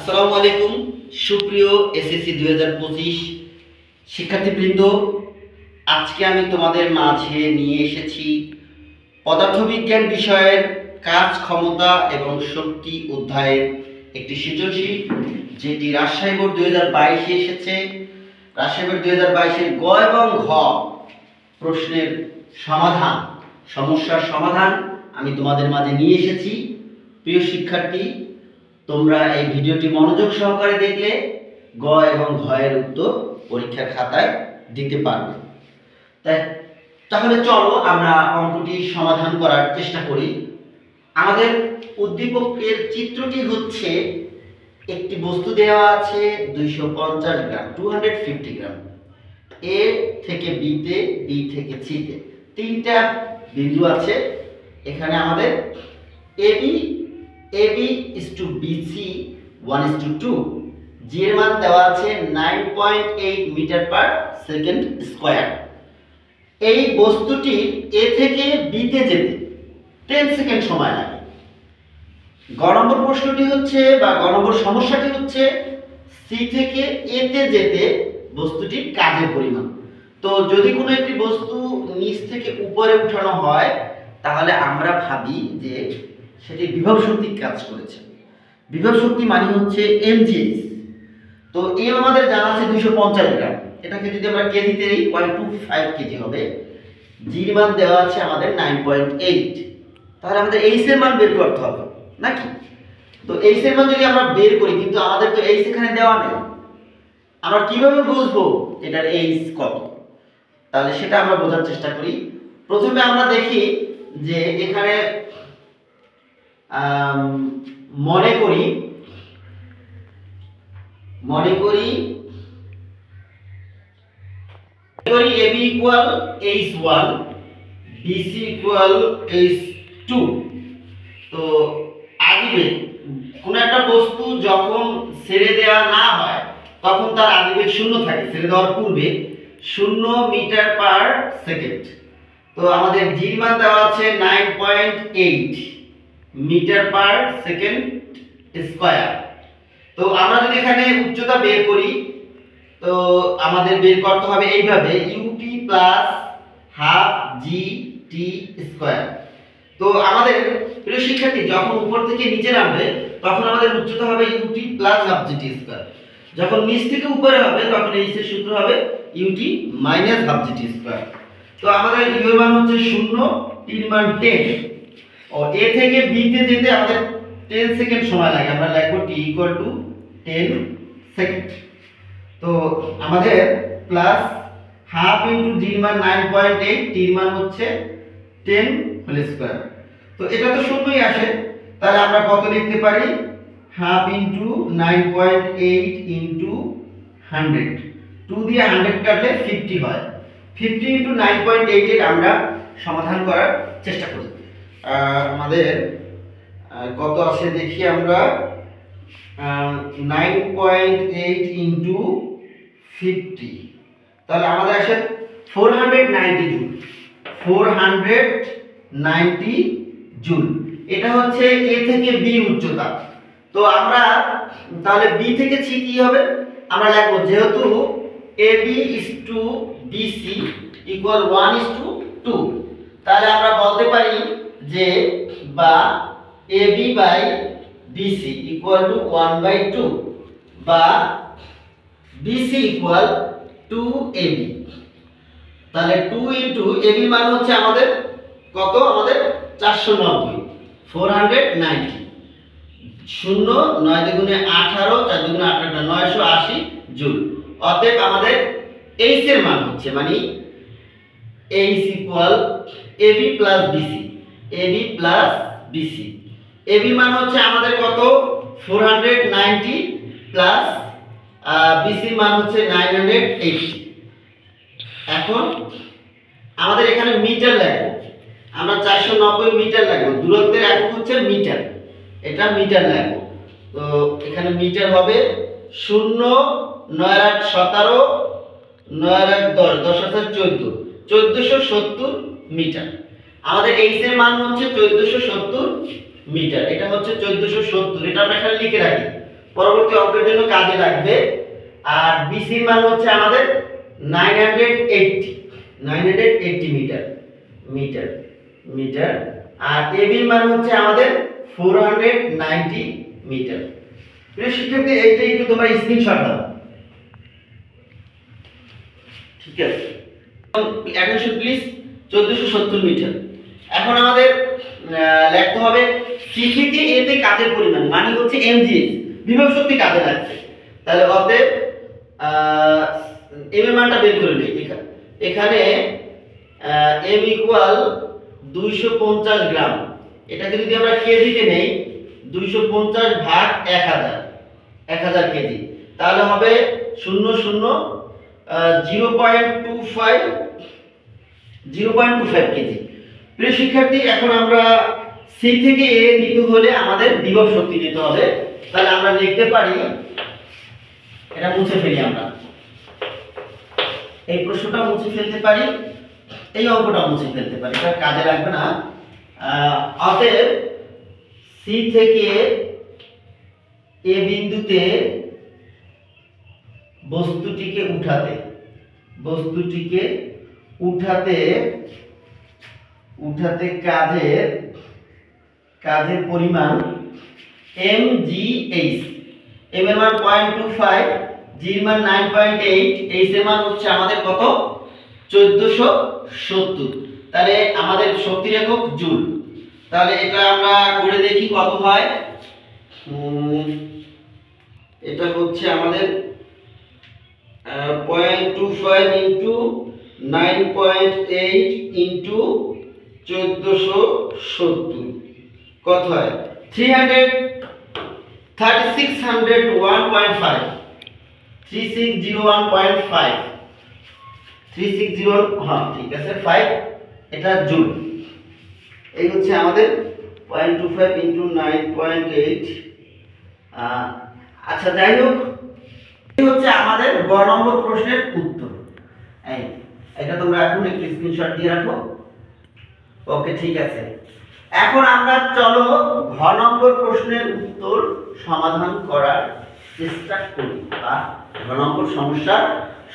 আসসালামু আলাইকুম সুপ্রিয় এসএসসি 2025 শিক্ষার্থীবৃন্দ, আজকে আমি তোমাদের মাঝে নিয়ে এসেছি পদার্থবিজ্ঞান বিষয়ের কাজ, ক্ষমতা এবং শক্তি অধ্যায়ের একটি সৃজনশীল, যেটি রাজশাহী বোর্ড 2022 এসেছে। রাজশাহী বোর্ড 2022-এর গ এবং ঘ প্রশ্নের সমাধান, সমস্যার সমাধান আমি তোমাদের মাঝে নিয়ে এসেছি। প্রিয় শিক্ষার্থী, তোমরা এই ভিডিওটি মনোযোগ সহকারে দেখলে গ এবং ঘ এর উত্তর পরীক্ষার খাতায় দিতে পারবে। তাহলে চলো আমরা অঙ্কটি সমাধান করার চেষ্টা করি। আমাদের উদ্দীপকের চিত্রটি হচ্ছে, একটি বস্তু দেওয়া আছে 250 গ্রাম, 250 গ্রাম, এ থেকে বিতে, বি থেকে সিতে, তিনটা বিন্দু আছে। এখানে আমাদের AB is to BC 1:2, G এর মান দেওয়া আছে 9.8 মিটার পার সেকেন্ড স্কয়ার। এই বস্তুটি A থেকে B তে যেতে 10 সেকেন্ড সময় লাগে। গ নম্বর প্রশ্নটি হচ্ছে বা গ নম্বর সমস্যাটি হচ্ছে C থেকে A তে যেতে বস্তুটির কাজের পরিমাণ। তো যদি কোনো একটি বস্তু নিচ থেকে উপরে উঠানো হয় তাহলে আমরা ভাবি যে সেটি বিভব শক্তি কাজ করেছে। বিভব শক্তি মানে হচ্ছে mgh। তো এম আমাদের জানা আছে 250 গ্রাম, এটাকে যদি আমরা কেজিতে নেই 0.25 কেজি হবে। জির মান দেওয়া আছে আমাদের 9.8, তাহলে আমাদের এইচ এর মান বের করতে হবে নাকি? তো এইচ এর মান যদি আমরা বের করি, কিন্তু আমাদের তো এইচ এখানে দেওয়া নেই, আমরা কিভাবে বুঝবো এটার এইচ কত? তাহলে সেটা আমরা বোঝার চেষ্টা করি। প্রথমে আমরা দেখি যে এখানে মনে করি AB equal H1, BC equal H2। তো আদিবেগ, কোন একটা বস্তু যখন ছেড়ে দেওয়া না হয় তখন তার আদিবেগ শূন্য থাকে, ছেড়ে দেওয়ার পূর্বে 0 মিটার পার সেকেন্ড। তো আমাদের জির মান দেওয়া আছে 9.8 মিটার পার সেকেন্ড স্কয়ার। তো আমরা যদি এখানে উচ্চতা বের করি, তো আমাদের বের করতে হবে এইভাবে, ut plus half gt square. তো আমাদের প্রিয় শিক্ষার্থী, যখন উপর থেকে নিচে নামবে তখন আমাদের উচ্চতা হবে ut plus half gt square. যখন নিচ থেকে উপরে হবে তখন এই এর সূত্র হবে ut minus half gt square. তো আমাদের u এর মান হচ্ছে 0, t এর মান 10, ও a থেকে b তে যেতে আমাদের 10 সেকেন্ড সময় লাগে। আমরা লিখব t ইকুয়াল টু 10 সেকেন্ড। তো আমাদের প্লাস হাফ ইনটু g এর মান 9.8, t এর মান হচ্ছে 10 হোল স্কয়ার। তো এটা তো শূন্যই আসে, তাহলে আমরা কত লিখতে পারি? হাফ ইনটু 9.8 ইনটু 100, 2 দিয়ে 100 কাটলে 50 হয়। 50 ইনটু 9.8 এর আমরা সমাধান করার চেষ্টা করি। আমাদের কত আসে দেখি আমরা, 9.8 ইনটু 50, তাহলে আমাদের আসে 490 জুল। 490 জুল। এটা হচ্ছে a থেকে b উচ্চতা। তো আমরা তাহলে b থেকে c কি হবে? আমরা লিখব, যেহেতু ab is to bc equal 1:2, তাহলে আমরা বলতে পারি যে বা ab by bc equal to 1/2 বা bc equal 2ab। তাহলে 2 ইনটু ab মান হচ্ছে আমাদের কত? আমাদের 490, 490, 0 9 দুগুণে 18, 4 দুগুণে 18, 980 জুল। অতএব আমাদের h এর মান হচ্ছে, মানে h equal ab plus bc, ab plus bc। ab মান হচ্ছে আমাদের কত? 490 প্লাস bc মান হচ্ছে 980। এখন আমাদের এখানে মিটার লাগবে, আমরা 490 মিটার লাগবে, দূরত্বের একক হচ্ছে মিটার, এটা মিটার লাগবে। তো এখানে মিটার হবে 0 9 8 17, 9 8 10, 10 8 14, 1470 মিটার। আমাদের h এর মান হচ্ছে 1470 মিটার, এটা হচ্ছে 1470, এটা আমরা এখানে লিখে রাখি পরবর্তী অঙ্কের জন্য কাজে লাগবে। আর বিসির মান হচ্ছে আমাদের 980 মিটার। আর এবির মান হচ্ছে আমাদের 490 মিটার। প্রিয় শিক্ষার্থী, এইটা একটু তোমরা স্ক্রিনশট দাও। ঠিক আছে, অ্যাটেনশন প্লিজ। 1470 মিটার। এখন আমাদের লিখতে হবে সি থেকে এ তে কাজের পরিমাণ, মানে হচ্ছে এমজিএস, বিভব শক্তি কাজে লাগছে। তাহলে অতএব এম এর মানটা বের করে নিই। এখানে এম ইকুয়াল 250 গ্রাম। এটাকে যদি আমরা কেজিতে নেই, 250 ভাগ 1000 কেজি, তাহলে হবে 0.25 কেজি। প্রিয় শিক্ষার্থী, এখন আমরা সি থেকে এ নিতে হলে আমাদের বিভব শক্তি নিতে হবে। তাহলে আমরা লিখতে পারি, এটা মুছে ফেলি, আমরা এই প্রশ্নটা মুছে ফেলতে পারি, এই অঙ্কটা মুছে ফেলতে পারি, এটা কাজে লাগবে না। অতএব সি থেকে এ বিন্দুতে বস্তুটিকে উঠাতে কাজের পরিমাণ mgh। m এর মান 0.25, g এর মান 9.8, h এর মান হচ্ছে আমাদের কত? 1470। তাহলে আমাদের শক্তির একক জুল। তাহলে এটা আমরা করে দেখি কত হয়। এটা হচ্ছে আমাদের 0.25 ইনটু 9.8 ইনটু 1470 কত হয়? 3601.5 3601.5 3601, হ্যাঁ ঠিক আছে, 5 এটা জুল। এই হচ্ছে আমাদের 0.25 ইনটু 9.8। আচ্ছা, যাই হোক, এই হচ্ছে আমাদের গ নম্বর প্রশ্নের উত্তর। এটা তোমরা এখন একটু স্ক্রিনশট দিয়ে রাখো। ওকে, ঠিক আছে। এখন আমরা চলো ঘ নম্বর প্রশ্নের উত্তর সমাধান করার চেষ্টা করি, বা ঘ নম্বর সমস্যার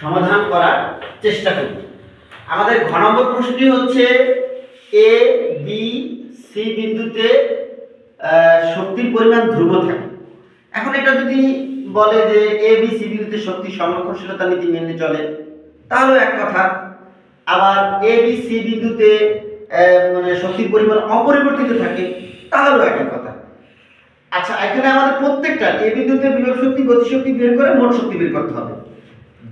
সমাধান করার চেষ্টা করি। আমাদের ঘ নম্বর প্রশ্নটি হচ্ছে এ বি সি বিন্দুতে শক্তির পরিমাণ ধ্রুব থাকে। এখন এটা যদি বলে যে এ বি সি বিন্দুতে শক্তি সংরক্ষণশীলতা নীতি মেনে চলে, তাহলে এক কথা। আবার এ বি সি বিন্দুতে মানে শক্তির পরিমাণ অপরিবর্তিত থাকে, তাহলেও একই কথা। আচ্ছা, এখানে আমাদের প্রত্যেকটা এ বিন্দুতে বিভব শক্তি গতিশক্তি বের করে মোট শক্তি বের করতে হবে,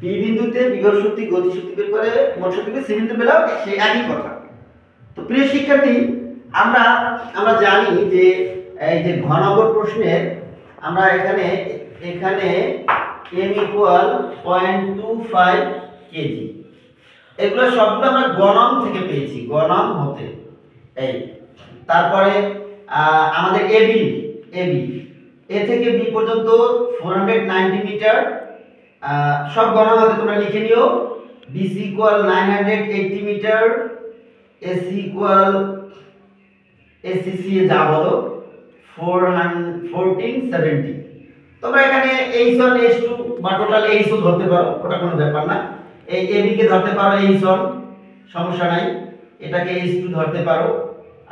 বি বিন্দুতে বিভব শক্তি গতিশক্তি বের করে মোট শক্তি বের, সি বিন্দুতে বেলাও সেই একই কথা। তো প্রিয় শিক্ষার্থী, আমরা জানি যে এই যে ঘ নম্বর প্রশ্নে আমরা এখানে m ইকুয়াল 0.25 কেজি, এগুলো সবগুলো আমরা গণম থেকে পেয়েছি, গণম হতে। এই তারপরে আমাদের এ থেকে বি পর্যন্ত 490 মিটার, সব গণম হতে তোমরা লিখে নিও। BC ইকুয়াল 980 মিটার, AC ইকুয়াল ACC এ যা বলো 1470। তোমরা এখানে H1 H2 বা টোটাল H2 ধরতে পারো, ওটা কোনো ব্যাপার না। এই AB কে ধরতে পারো H1, সমস্যা নাই। এটাকে H2 ধরতে পারো,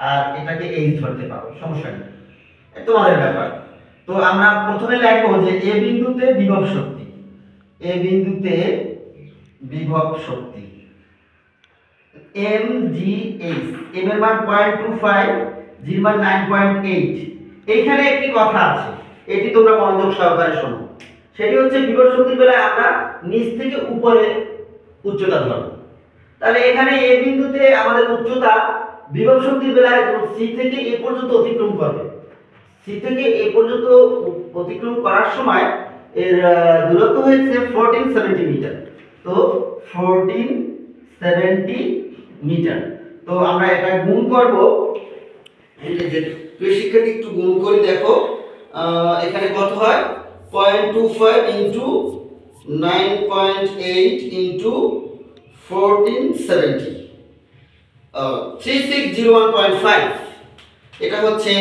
আর এটাকে H ধরতে পারো, সমস্যা নেই, তোমাদের ব্যাপার। তো আমরা প্রথমে লিখবো যে এ বিন্দুতে বিভব শক্তি, mgh, m এর মান 0.25, g এর মান 9.8। এইখানে একটি কথা আছে, এটি তোমরা মনোযোগ সহকারে শোনো। সেটি হচ্ছে বিভব শক্তির বেলায় আমরা নিচ থেকে উপরে উচ্চতা ধরব। তাহলে এখানে এ বিন্দুতে আমাদের উচ্চতা বিভব শক্তির বেলায় সি থেকে এ পর্যন্ত অতিক্রম করবে। সি থেকে এ পর্যন্ত অতিক্রম করার সময় এর দূরত্ব হচ্ছে 1470 মিটার। তো 1470 মিটার। তো আমরা এটা গুণ করব, প্রিয় শিক্ষার্থী একটু গুণ করে দেখো এখানে কত হয়। 0.25 ইনটু 9.8 ইনটু 1470, 3601.5, এটা হচ্ছে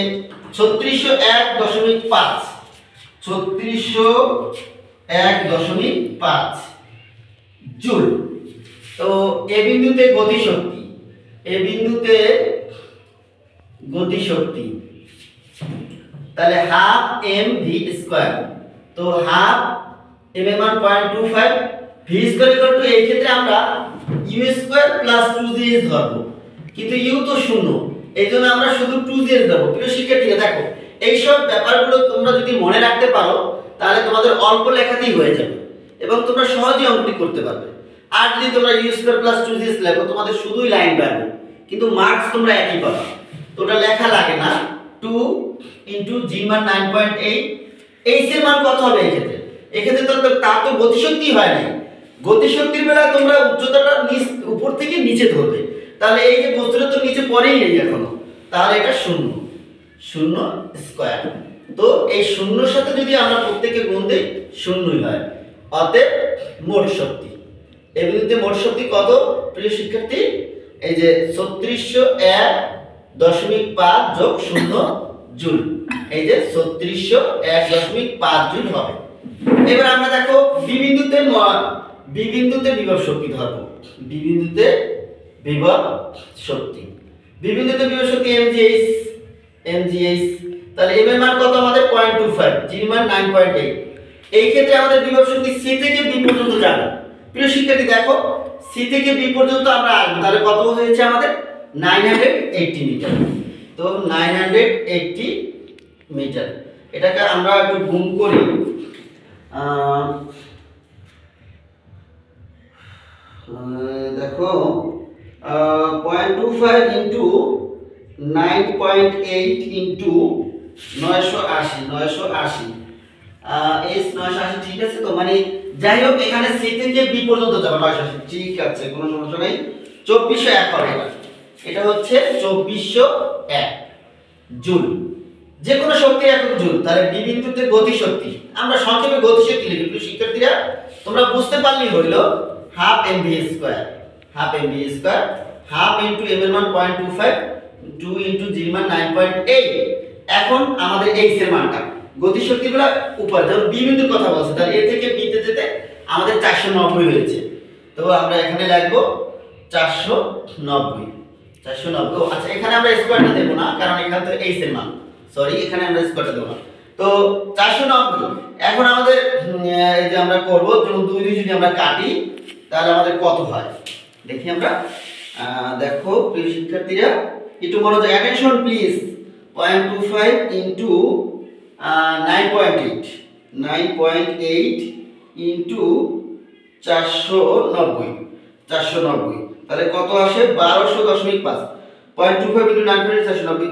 3601.5। 3601.5 জুল। তো এ বিন্দুতে গতিশক্তি তাহলে হাফ এম ভি স্কয়ার। তো হাফ এম এর মান 0.25, ভি স্কয়ার ইকুয়াল টু এই ক্ষেত্রে আমরা ইউ স্কয়ার প্লাস 2js ধরবো, কিন্তু ইউ তো শূন্য, এইজন্য আমরা শুধু 2js ধরবো। প্রিয় শিক্ষার্থীরা দেখো, এই সব ব্যাপারগুলো তোমরা যদি মনে রাখতে পারো তাহলে তোমাদের অল্প লেখাতেই হয়ে যাবে এবং তোমরা সহজেই অঙ্কটি করতে পারবে। আর যদি তোমরা ইউ স্কয়ার প্লাস 2js লেখো তোমাদের শুধুই লাইন বাড়বে, কিন্তু মার্কস তোমরা একই পাবে। তো ওটা লেখা লাগে না। 2 ইনটু জি মান 9.8, এইচ এর মান কত হবে এক্ষেত্রে তো তার তো গতিশক্তি হয় না। গতিশক্তির বেলা তোমরা উচ্চতাটা উপর থেকে নিচে ধরবে, তাহলে এই যে বস্তুটা তো নিচে পড়েই নেই এখনো, তাহলে এটা শূন্য স্কয়ার। তো এই শূন্যর সাথে যদি আমরা প্রত্যেককে গুণ দেই শূন্যই হয়। অতএব মোট শক্তি, এই বিন্দুতে মোট শক্তি কত প্রিয় শিক্ষার্থী? এই যে 3601.5 যোগ 0 জুল, এই যে 3601.5 জুল হবে। এবার আমরা দেখো বি বিন্দুতে বিভব শক্তি ধরবো। বি বিন্দুতে বিভব শক্তি mgh, তাহলে m এর মান কত আমাদের 0.25, g এর মান 9.8। এই ক্ষেত্রে আমাদের বিভব শক্তি c থেকে b পর্যন্ত যাবে। প্রিয় শিক্ষার্থী দেখো, c থেকে b পর্যন্ত আমরা আসবো, তাহলে কত হয়েছে আমাদের 980 মিটার। তো 980 মিটার, এটাকে আমরা একটু গুণ করি। দেখো 0.25 ইনটু 9.8 ইনটু 980 এস 980, ঠিক আছে? তো মানে যাই হোক এখানে সি থেকে বি পর্যন্ত যাবে 980, ঠিক আছে, কোনো সমস্যা নেই। 2401 হবে এটা হচ্ছে 2401 জুল, যে কোনো শক্তির একক জুল। তাহলে বি বিন্দুতে গতিশক্তি আমরা সংক্ষেপে গতিশক্তি লিখি। শিক্ষার্থীরা তোমরা বুঝতে পারলেই হইলো half M V square, half into M এর মান 0.25, 2 ইনটু জি এর মান 9.8। এখন আমাদের এইচ এর মানটা গতিশক্তিগুলো উপর, যেমন বি বিন্দুর কথা বলছে, তাহলে এ থেকে বি তে যেতে আমাদের 490 হয়েছে। তো আমরা এখানে লিখবো 490। আচ্ছা, এখানে আমরা স্কয়ারটা দেব না, কারণ এখানে তো এইচ এর মান, সরি এখানে আমরা স্কয়ারটা দেব না। তো 490। এখন আমাদের এই যে আমরা করব, যেমন 2 দিয়ে যদি আমরা কাটি তাহলে আমাদের কত হয় দেখি আমরা। দেখো প্রিয় শিক্ষার্থীরা একটু মনোযোগ, অ্যাটেনশন প্লিজ। 0.25 ইনটু 9.8 ইনটু 490, তাহলে কত আসে? 1200.5। 0.25 ইনটু 9.8 490,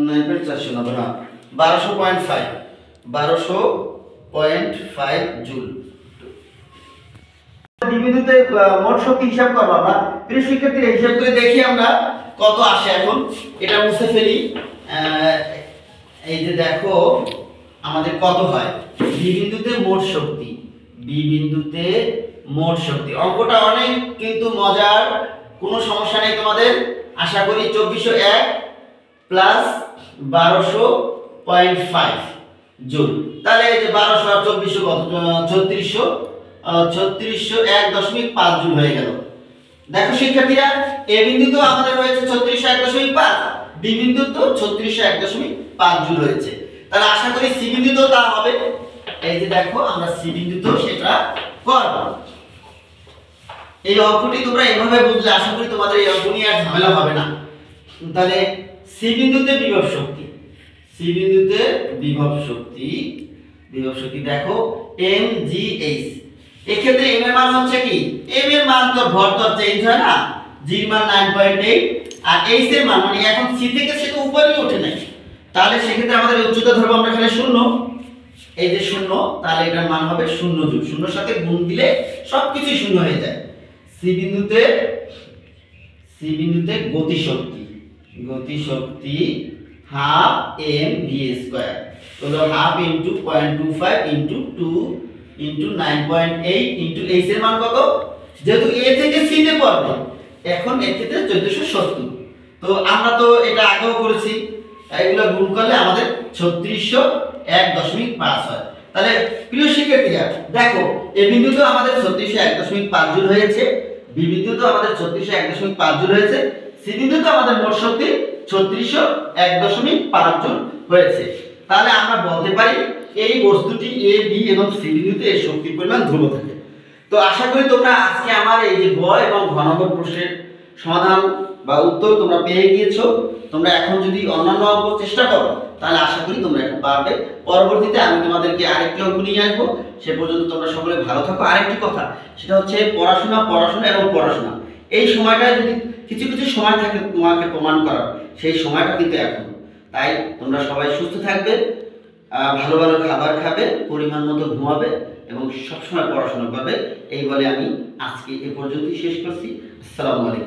9.490, হ্যাঁ 1200.5 জুল। বিন্দুতে মোট শক্তি হিসাব করব আমরা। প্রিয় শিক্ষার্থীরা হিসাব করে দেখি আমরা কত আসে। এখন এটা মুছে ফেলি। এই যে দেখো আমাদের কত হয় বি বিন্দুতে মোট শক্তি। অঙ্কটা অনেক কিন্তু মজার, কোনো সমস্যা নেই তোমাদের, আশা করি। 2401 প্লাস 1200.5 জুল, তাহলে এই যে 1200 আর 2400 কত? 3601.5 জুল হয়ে গেল। দেখো শিক্ষার্থীরা, এ বিন্দুতেও আমাদের হয়েছে 3601.5, বি বিন্দুতেও 3601.5 জুল হয়েছে। তাহলে আশা করি সি বিন্দুতেও তা হবে। এই যে দেখো আমরা সি বিন্দুতেও সেটা করব। এই অঙ্কটি তোমরা এভাবে বুঝলে আশা করি তোমাদের এই অঙ্ক নিয়ে আর ঝামেলা হবে না। তাহলে সি বিন্দুতে বিভব শক্তি দেখো এম জি এইচ। এক্ষেত্রে এম এর মান হচ্ছে কি? এম এর মান তো ভর তো চেঞ্জ হয় না, জি এর মান 9.8 আর এইচ এর মান মানে এখন সি থেকে সে তো উপরেই ওঠে নাই, তাহলে সেক্ষেত্রে আমাদের উচ্চতা ধরবো আমরা এখানে 0। এই যে 0, তাহলে এটার মান হবে 0 জুল। 0 সাথে গুণ দিলে সবকিছু 0 হয়ে যায়। সি বিন্দুতে গতিশক্তি হাফ এম ভি স্কয়ার, তাহলে half into 0.25 into 2 into 9.8 into H এর মান কত? যেহেতু এ থেকে সি তে পড়বে, এখন এর ক্ষেত্রে 1470। তো আমরা তো এটা আগেও করেছি, এগুলো গুণ করলে আমাদের 3601 1.5 হয়। তাহলে প্রিয় শিক্ষার্থীরা দেখো এ বিন্দুতে আমাদের 3601.5 জুল হয়েছে, বি বিন্দুতে আমাদের 3601.5 জুল হয়েছে, সি বিন্দুতে আমাদের মোট শক্তি 3601.5 জুল হয়েছে। তাহলে আমরা বলতে পারি এই বস্তুটি এ বি এবং সি বিন্দুতে এর শক্তির পরিমাণ ধ্রুব থাকে। তো আশা করি তোমরা আজকে আমার এই যে গ এবং ঘ নম্বর প্রশ্নের সমাধান বা উত্তর তোমরা পেয়ে গিয়েছো। তোমরা এখন যদি অন্যান্য অঙ্ক চেষ্টা করো তাহলে আশা করি তোমরা এটা পারবে। পরবর্তীতে আমি তোমাদেরকে আরেকটি অঙ্ক নিয়ে আসবো। সে পর্যন্ত তোমরা সকলে ভালো থাকো। আরেকটি কথা, সেটা হচ্ছে পড়াশোনা পড়াশোনা এবং পড়াশোনা। এই সময়টা যদি কিছু কিছু সময় থাকে তোমাকে প্রমাণ করার, সেই সময়টা কিন্তু এখন। তাই তোমরা সবাই সুস্থ থাকবে, ভালো ভালো খাবার খাবে, পরিমাণ মতো ঘুমাবে এবং সবসময় পড়াশোনা করবে। এই বলে আমি আজকে এ পর্যন্তই শেষ করছি। আসসালামু আলাইকুম।